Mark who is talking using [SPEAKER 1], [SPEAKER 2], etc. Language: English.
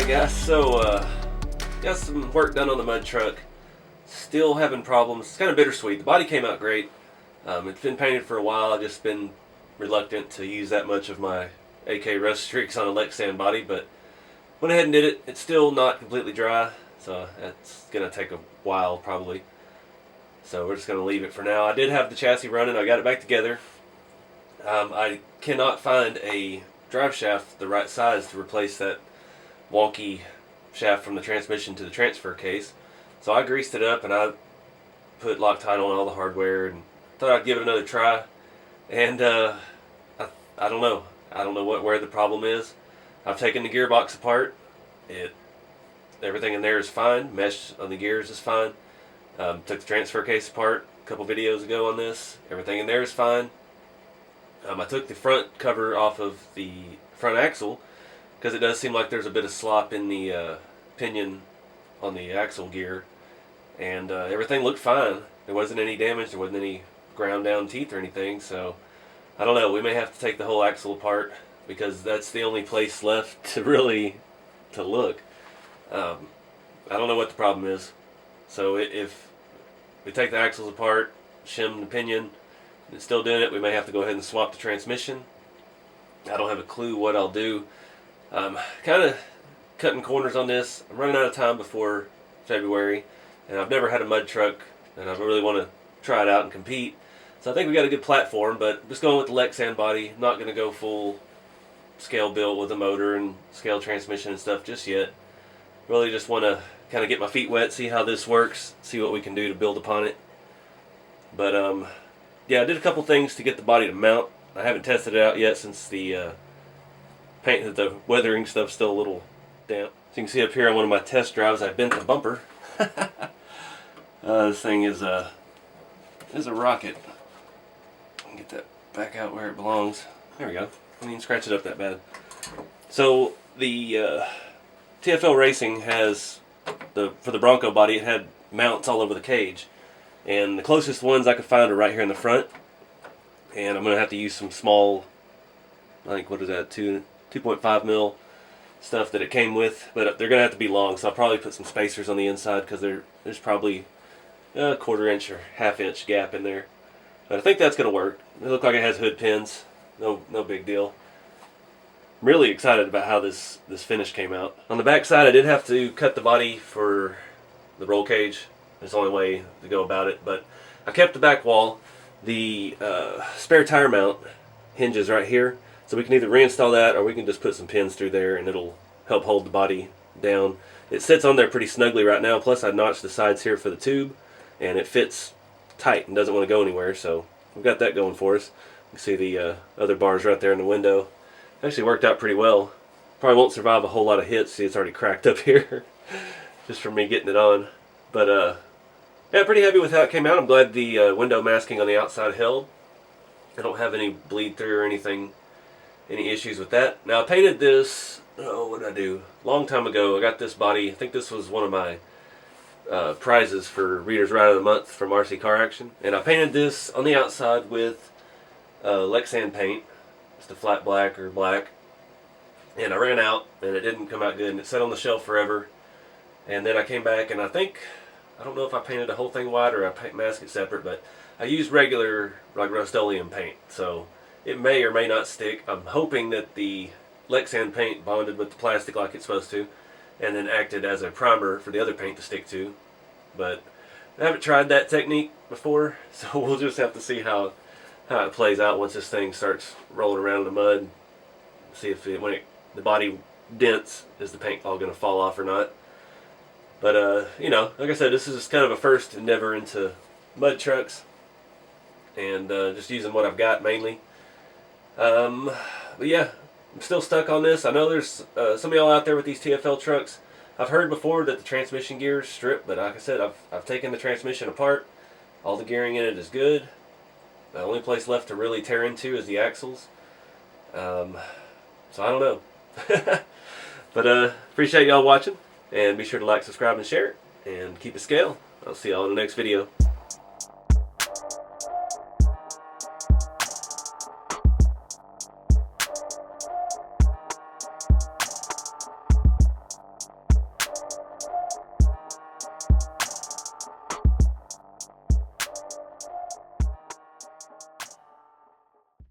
[SPEAKER 1] Alright guys, so got some work done on the mud truck. Still having problems. It's kind of bittersweet. The body came out great. It's been painted for a while. I've just been reluctant to use that much of my AK rust streaks on a Lexan body, but went ahead and did it. It's still not completely dry, so that's going to take a while probably. So we're just going to leave it for now. I did have the chassis running. I got it back together. I cannot find a drive shaft the right size to replace that wonky shaft from the transmission to the transfer case. So I greased it up and I put Loctite on all the hardware and thought I'd give it another try. And I don't know. I don't know where the problem is. I've taken the gearbox apart. Everything in there is fine. Mesh on the gears is fine. Took the transfer case apart a couple videos ago on this. Everything in there is fine. I took the front cover off of the front axle because it does seem like there's a bit of slop in the pinion on the axle gear, and everything looked fine. There wasn't any damage. There wasn't any ground down teeth or anything. So I don't know. We may have to take the whole axle apart because that's the only place left to really look. I don't know what the problem is. So if we take the axles apart, shim the pinion, and it's still doing it, we may have to go ahead and swap the transmission. I don't have a clue what I'll do. Kind of cutting corners on this. I'm running out of time before February, and I've never had a mud truck, and I really want to try it out and compete. So I think we got a good platform, but I'm just going with the Lexan body. I'm not going to go full scale build with a motor and scale transmission and stuff just yet. Really just want to kind of get my feet wet, see how this works, see what we can do to build upon it. But yeah, I did a couple things to get the body to mount. I haven't tested it out yet since the the weathering stuff's still a little damp. So you can see up here on one of my test drives, I bent the bumper. This thing is a rocket. Get that back out where it belongs. There we go. I didn't even scratch it up that bad. So the TFLracing has for the Bronco body, it had mounts all over the cage, and the closest ones I could find are right here in the front. And I'm gonna have to use some small, I think, what is that, 2.5 mil stuff that it came with, but they're gonna have to be long, so I'll probably put some spacers on the inside because there's probably a 1/4 inch or 1/2 inch gap in there. But I think that's gonna work. It looks like it has hood pins. No big deal. I'm really excited about how this finish came out. On the back side, I did have to cut the body for the roll cage. It's the only way to go about it, but I kept the back wall. The spare tire mount hinges right here, so we can either reinstall that or we can just put some pins through there and it'll help hold the body down. It sits on there pretty snugly right now, plus I notched the sides here for the tube and it fits tight and doesn't want to go anywhere, so we've got that going for us. You can see the other bars right there in the window. Actually worked out pretty well. Probably won't survive a whole lot of hits. See, it's already cracked up here just from me getting it on. But yeah, pretty happy with how it came out. I'm glad the window masking on the outside held. I don't have any bleed through or anything, any issues with that. Now I painted this, what did I do? Long time ago. I got this body. I think this was one of my prizes for Reader's Ride of the Month from RC Car Action. And I painted this on the outside with Lexan paint. Just a flat black or black. And I ran out and it didn't come out good and it sat on the shelf forever. And then I came back and I don't know if I painted the whole thing white or I masked it separate, but I used regular like Rust-Oleum paint, so it may or may not stick. I'm hoping that the Lexan paint bonded with the plastic like it's supposed to, and then acted as a primer for the other paint to stick to. But I haven't tried that technique before, so we'll just have to see how it plays out once this thing starts rolling around in the mud. See if when the body dents, is the paint all going to fall off or not. But, you know, like I said, this is kind of a first endeavor into mud trucks. And just using what I've got mainly. But yeah, I'm still stuck on this. I know there's some of y'all out there with these TFL trucks. I've heard before that the transmission gears strip, but like I said, I've taken the transmission apart. All the gearing in it is good. The only place left to really tear into is the axles. So I don't know. But appreciate y'all watching. And be sure to like, subscribe, and share it. And keep it scale. I'll see y'all in the next video.